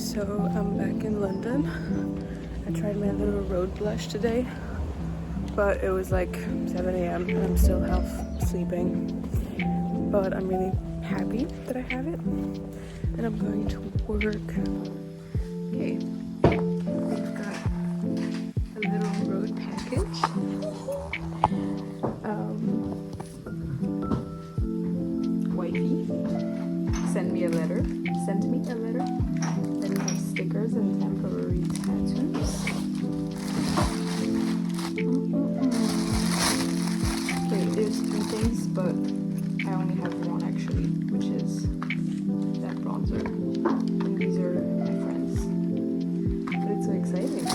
So I'm back in London. I tried my little road blush today, but it was like 7 a.m. and I'm still half sleeping. But I'm really happy that I have it, and I'm going to work. Okay, we've got a little road package. Wifey sent me a letter. Then we have stickers and temporary tattoos. Okay, there's 3 things, but I only have one actually, which is that bronzer. And these are my friends. But it's so exciting.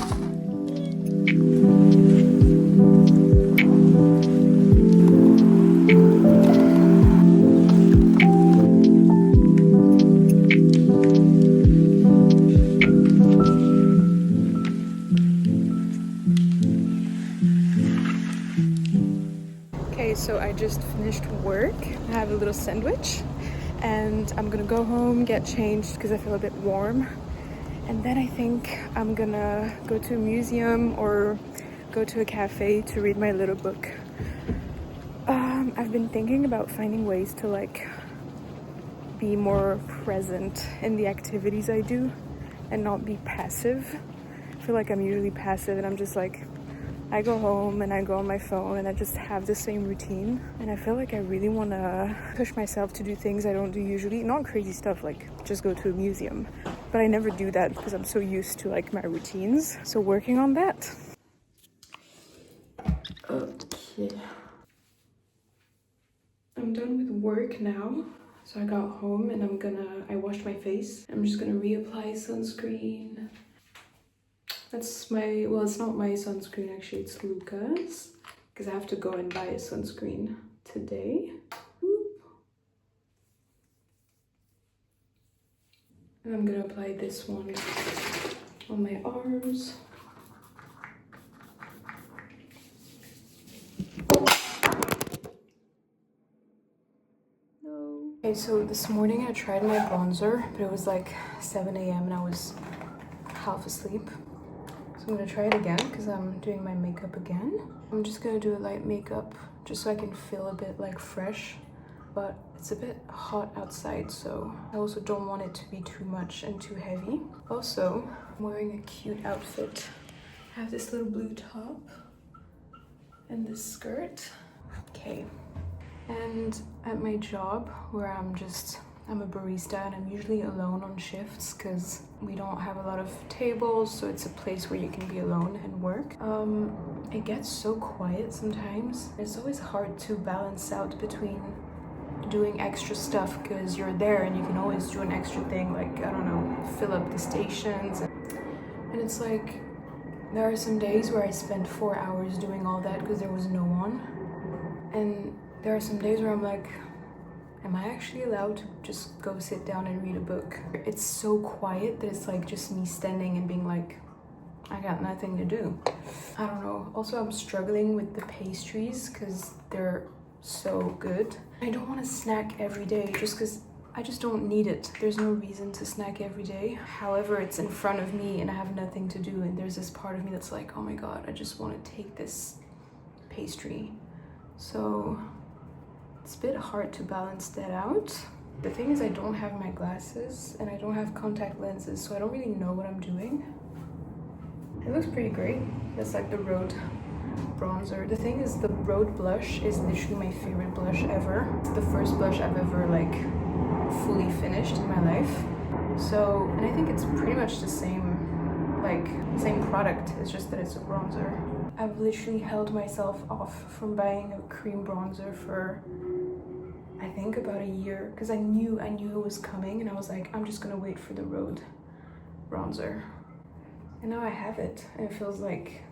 Okay, so I just finished work. I have a little sandwich and I'm gonna go home, get changed because I feel a bit warm. And then I think I'm gonna go to a museum or go to a cafe to read my little book. I've been thinking about finding ways to like be more present in the activities I do and not be passive. I feel like I'm usually passive and I'm just like, I go home and I go on my phone and I just have the same routine. And I feel like I really want to push myself to do things I don't do usually. Not crazy stuff like just go to a museum. But I never do that because I'm so used to like my routines. So working on that. Okay. I'm done with work now. So I got home and I washed my face. I'm just gonna reapply sunscreen. That's my, well, it's not my sunscreen actually, it's Luca's, because I have to go and buy a sunscreen today. Oop. And I'm gonna apply this one on my arms. No. Okay, so this morning I tried my bronzer, but it was like 7 a.m. and I was half asleep. I'm gonna try it again because I'm doing my makeup again. I'm just gonna do a light makeup just so I can feel a bit like fresh, but it's a bit hot outside, so I also don't want it to be too much and too heavy. Also, I'm wearing a cute outfit. I have this little blue top and this skirt. Okay. And at my job where I'm a barista and I'm usually alone on shifts because we don't have a lot of tables, so it's a place where you can be alone and work. It gets so quiet sometimes. It's always hard to balance out between doing extra stuff because you're there and you can always do an extra thing, like, I don't know, fill up the stations. And it's like, there are some days where I spent 4 hours doing all that because there was no one. And there are some days where I'm like, am I actually allowed to just go sit down and read a book? It's so quiet that it's like just me standing and being like, I got nothing to do. I don't know. Also, I'm struggling with the pastries because they're so good. I don't want to snack every day just because I just don't need it. There's no reason to snack every day. However, it's in front of me and I have nothing to do. And there's this part of me that's like, oh my God, I just want to take this pastry. So it's a bit hard to balance that out. The thing is I don't have my glasses and I don't have contact lenses, so I don't really know what I'm doing. It looks pretty great. That's like the Rode bronzer. The thing is the Rode blush is literally my favorite blush ever. It's the first blush I've ever like fully finished in my life. So, and I think it's pretty much the same product. It's just that it's a bronzer. I've literally held myself off from buying a cream bronzer for I think about a year because I knew it was coming and I was like, I'm just gonna wait for the Rode bronzer. And now I have it and it feels like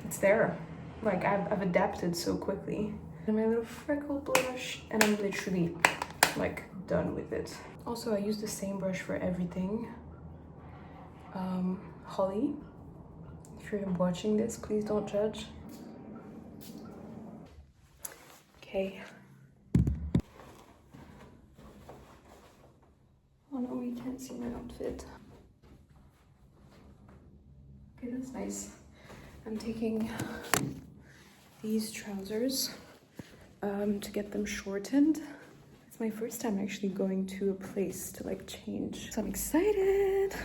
it's there. Like I've adapted so quickly. And my little freckle blush and I'm literally like done with it. Also, I use the same brush for everything. Holly, if you're watching this, please don't judge. Okay. Oh no, you can't see my outfit. Okay, that's nice. I'm taking these trousers to get them shortened. It's my first time actually going to a place to like change, so I'm excited.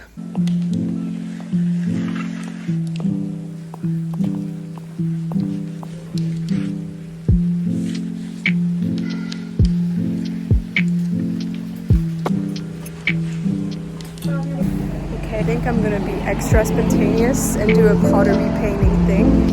Okay, I think I'm gonna be extra spontaneous and do a pottery painting thing.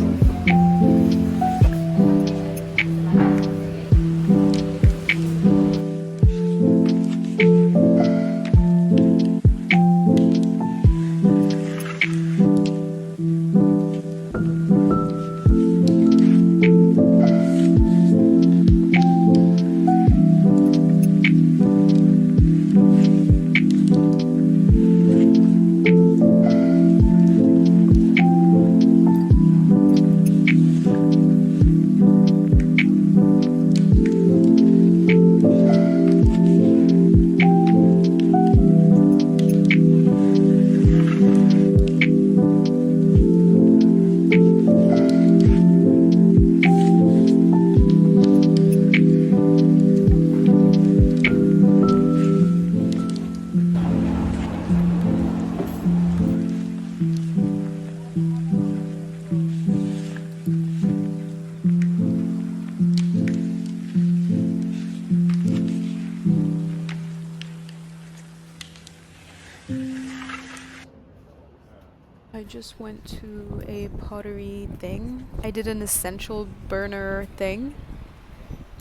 I just went to a pottery thing. I did an essential burner thing.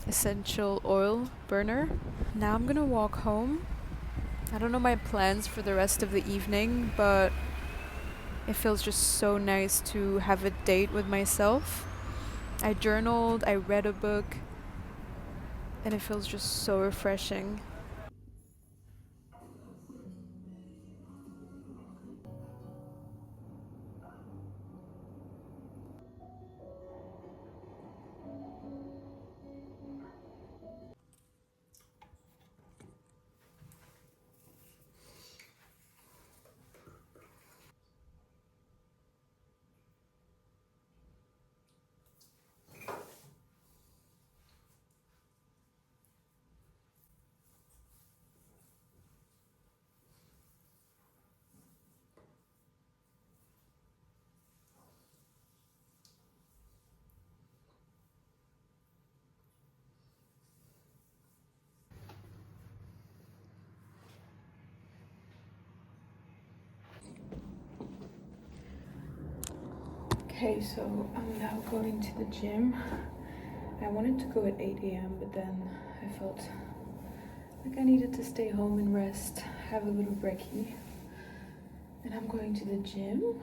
Essential oil burner. Now I'm gonna walk home. I don't know my plans for the rest of the evening, but it feels just so nice to have a date with myself. I journaled, I read a book, and it feels just so refreshing. Okay, so I'm now going to the gym. I wanted to go at 8 a.m., but then I felt like I needed to stay home and rest, have a little brekkie. And I'm going to the gym.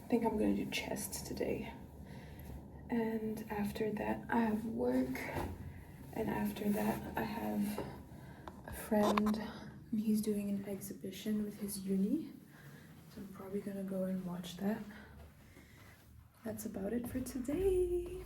I think I'm gonna do chest today. And after that, I have work. And after that, I have a friend, and he's doing an exhibition with his uni. So I'm probably gonna go and watch that. That's about it for today.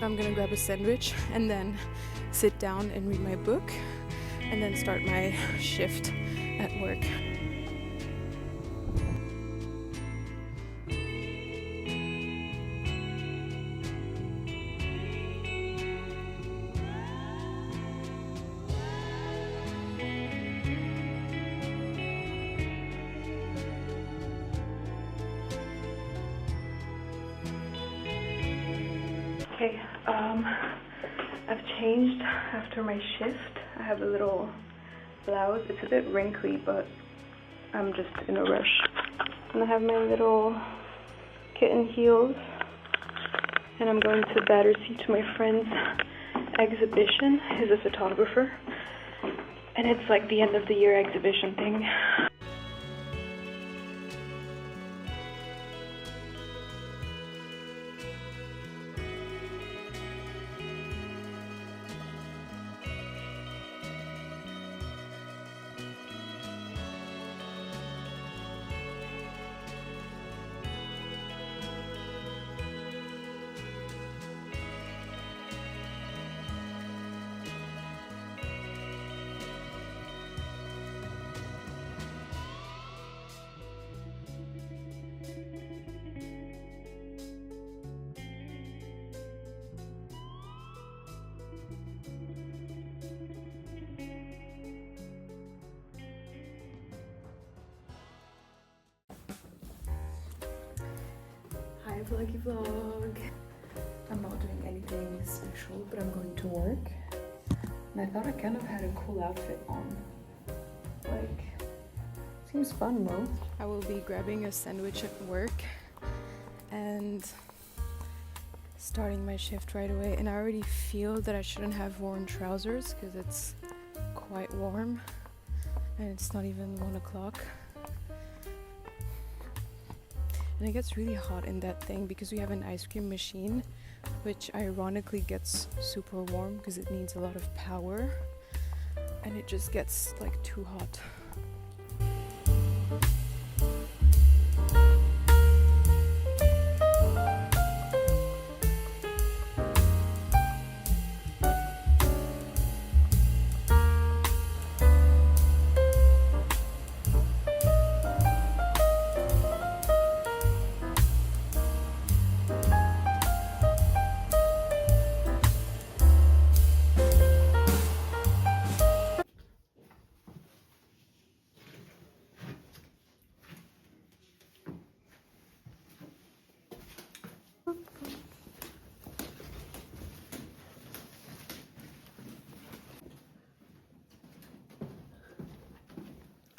I'm gonna grab a sandwich and then sit down and read my book and then start my shift at work. Okay, I've changed after my shift. I have a little blouse. It's a bit wrinkly, but I'm just in a rush. And I have my little kitten heels. And I'm going to Battersea to my friend's exhibition. He's a photographer. And it's like the end of the year exhibition thing. to Lucky Vlog. I'm not doing anything special, but I'm going to work. And I thought I kind of had a cool outfit on. Like, seems fun though. I will be grabbing a sandwich at work and starting my shift right away. And I already feel that I shouldn't have worn trousers because it's quite warm and it's not even 1 o'clock. And it gets really hot in that thing because we have an ice cream machine, which ironically gets super warm because it needs a lot of power, and it just gets like too hot.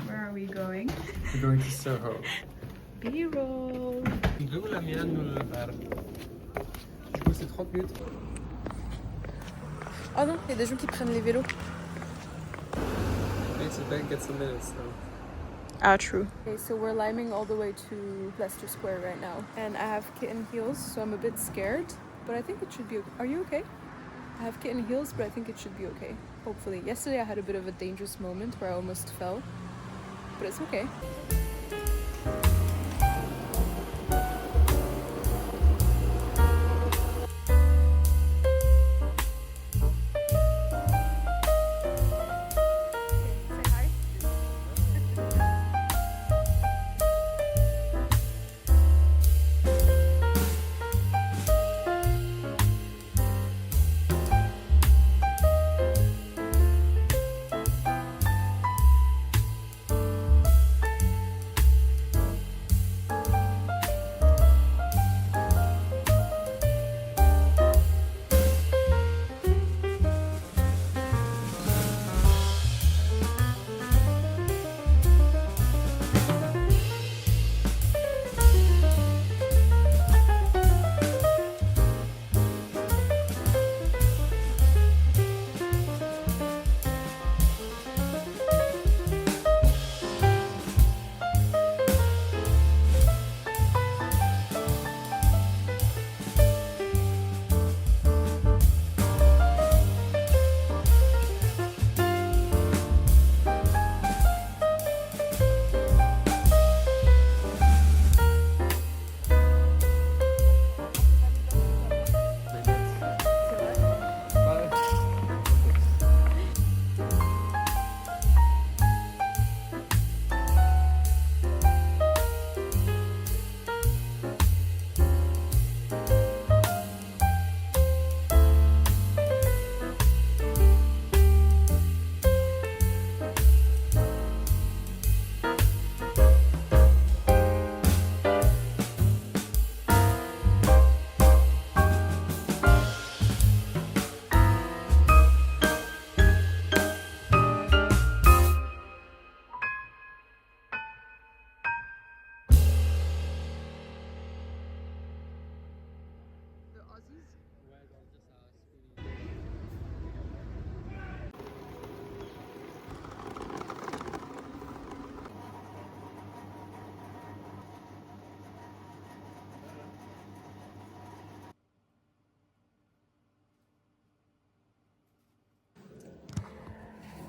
Where are we going? We're going to Soho. B-roll. D'où la mienne ou le bar? Du coup, c'est 30 minutes. Oh non, il y a des gens qui prennent les vélos. It's a bank, it's a minute, so. Ah, true. Okay, so we're liming all the way to Leicester Square right now. And I have kitten heels, so I'm a bit scared. But I think it should be okay. Are you okay? I have kitten heels, but I think it should be okay. Hopefully. Yesterday I had a bit of a dangerous moment where I almost fell. But it's okay.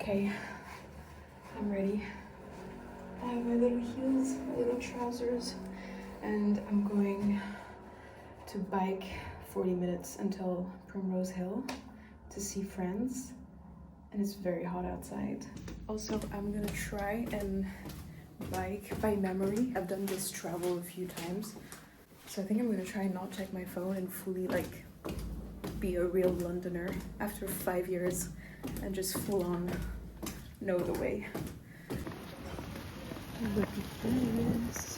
Okay, I'm ready. I have my little heels, my little trousers, and I'm going to bike 40 minutes until Primrose Hill to see friends, and it's very hot outside. Also, I'm gonna try and bike by memory. I've done this travel a few times, so I think I'm gonna try and not check my phone and fully like be a real Londoner after 5 years and just full on know the way. Look at this.